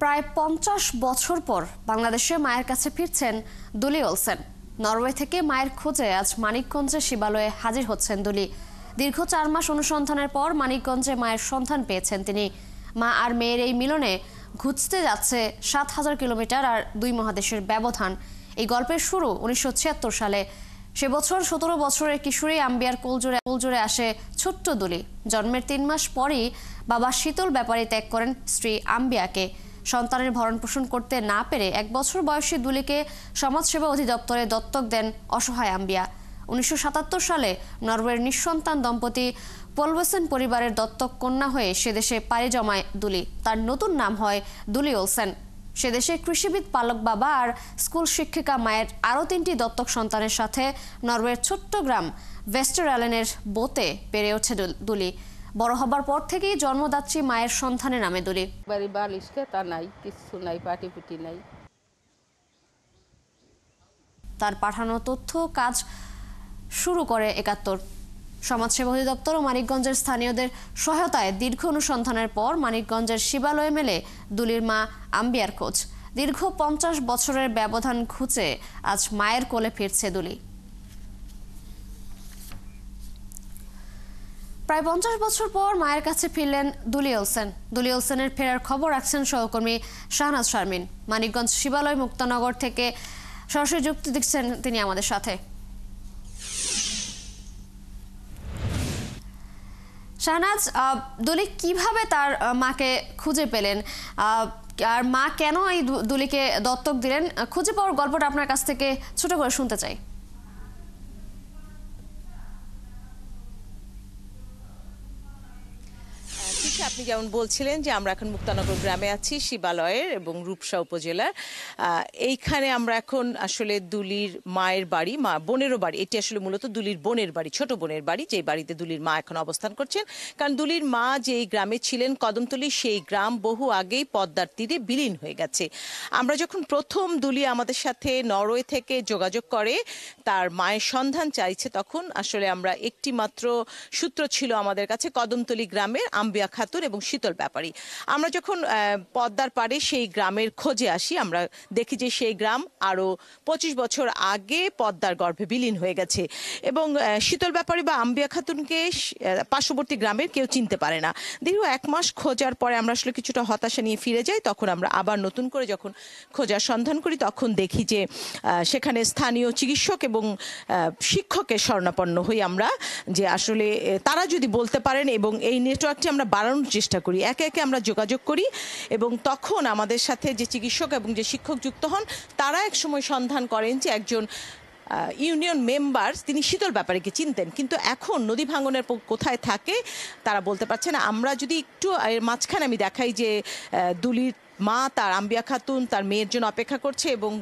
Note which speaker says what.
Speaker 1: প্রায় ৫০ বছর পর বাংলাদেশে মায়ের কাছে ফিরছেন দুলি ওলসেন। নরওয়ে থেকে মায়ের খোঁজে আজ মানিকগঞ্জে শিবালয়ে হাজির হচ্ছেন দুলি। দীর্ঘ ৪ মাস অনুসন্ধানের পর মানিকগঞ্জে মায়ের সন্ধান পেয়েছেন তিনি। মা আর মেয়ের এই মিলনে ঘুচতে যাচ্ছে ৭,০০০ কিলোমিটার আর ২ মহাদেশের ব্যবধান। এই গল্পের শুরু ১৯৭৬ সালে। সে বছর ১৭ বছরের কিশোরী আম্বিয়ার কোলজোড়ে আসে ছোট্ট দুলি। জন্মের ৩ মাস পরই বাবা শীতল ব্যাপারী ত্যাগ করেন স্ত্রী আম্বিয়াকে। সন্তানের ভরণ পোষণ করতে না পেরে ১ বছর বয়সী দুলিকে সমাজসেবা অধিদপ্তরে দত্তক দেন অসহায় আম্বিয়া। ১৯৭৭ সালে নরওয়ের নিঃসন্তান দম্পতি পোলভেসেন পরিবারের দত্তক কন্যা হয়ে সেদেশে পাড়ি জমায় দুলি। তার নতুন নাম হয় দুলি ওলসেন। সেদেশে কৃষিবিদ পালক বাবা আর স্কুল শিক্ষিকা মায়ের আরও ৩টি দত্তক সন্তানের সাথে নরওয়ের ছোট্ট গ্রাম ভেস্টারঅ্যালেনের বোতে বেড়ে ওঠে দুলি। বড় হবার পর থেকেই জন্মদাত্রী মায়ের সন্ধানে নামে দুলি। তার পাঠানো তথ্য কাজ শুরু করে ৭১। সমাজসেবা অধিদপ্তর ও মানিকগঞ্জের স্থানীয়দের সহায়তায় দীর্ঘ অনুসন্ধানের পর মানিকগঞ্জের শিবালয়ে মেলে দুলির মা আম্বিয়ার খোঁজ। দীর্ঘ ৫০ বছরের ব্যবধান ঘুচে আজ মায়ের কোলে ফিরছে দুলি। প্রায় ৫০ বছর পর মায়ের কাছে ফিরলেন দুলি ওলসেন। দুলি ওলসেনের ফেরার খবর রাখছেন সহকর্মী শাহনাজ শারমিন। মানিকগঞ্জ শিবালয় মুক্তানগর থেকে সরাসরি যুক্তি দিচ্ছেন তিনি আমাদের সাথে। শাহনাজ, দুলি কিভাবে তার মাকে খুঁজে পেলেন আর মা কেন এই দুলিকে দত্তক দিলেন, খুঁজে পাওয়ার গল্পটা আপনার কাছ থেকে ছোট করে শুনতে চাই।
Speaker 2: আপনি যেমন বলছিলেন যে আমরা এখন মুক্তানগর গ্রামে আছি, শিবালয়ের এবং রূপসা উপজেলার। এইখানে আমরা এখন আসলে দুলির মায়ের বাড়ি, বোনেরও বাড়ি, এটি আসলে মূলত দুলির বোনের বাড়ি, ছোট বোনের বাড়ি, যে বাড়িতে দুলির মা এখন অবস্থান করছেন। কারণ দুলির মা যেই গ্রামে ছিলেন কদমতলী, সেই গ্রাম বহু আগেই পদ্মার তীরে বিলীন হয়ে গেছে। আমরা যখন প্রথম দুলি আমাদের সাথে নরওয়ে থেকে যোগাযোগ করে তার মায়ের সন্ধান চাইছে, তখন আসলে আমরা একটি মাত্র সূত্র ছিল আমাদের কাছে, কদমতলী গ্রামের আম্বিয়া খাতুন এবং শীতল ব্যাপারী। আমরা যখন পদ্মার পাড়ে সেই গ্রামের খোঁজে আসি, আমরা দেখি যে সেই গ্রাম আরো ২৫ বছর আগে পদ্মার গর্ভে বিলীন হয়ে গেছে এবং শীতল ব্যাপারী বা আম্বিয়া খাতুনকে পার্শ্ববর্তী গ্রামের কেউ চিনতে পারে না। দীর্ঘ ১ মাস খোঁজার পরে আমরা আসলে কিছুটা হতাশা নিয়ে ফিরে যাই। তখন আমরা আবার নতুন করে যখন খোঁজার সন্ধান করি, তখন দেখি যে সেখানে স্থানীয় চিকিৎসক এবং শিক্ষকের শরণাপন্ন হই আমরা, যে আসলে তারা যদি বলতে পারেন, এবং এই নেটওয়ার্কটি আমরা বাড়ানোর চেষ্টা করি, একে একে আমরা যোগাযোগ করি এবং তখন আমাদের সাথে যে চিকিৎসক এবং যে শিক্ষক যুক্ত হন, তারা এক সময় সন্ধান করেন যে একজন ইউনিয়ন মেম্বার তিনি শীতল ব্যাপারীকে চিনতেন, কিন্তু এখন নদী ভাঙনের কোথায় থাকে তারা বলতে পারছে না। আমরা যদি একটু এর মাঝখানে আমি দেখাই যে দুলির মা তার আম্বিয়া খাতুন তার মেয়ের জন্য অপেক্ষা করছে এবং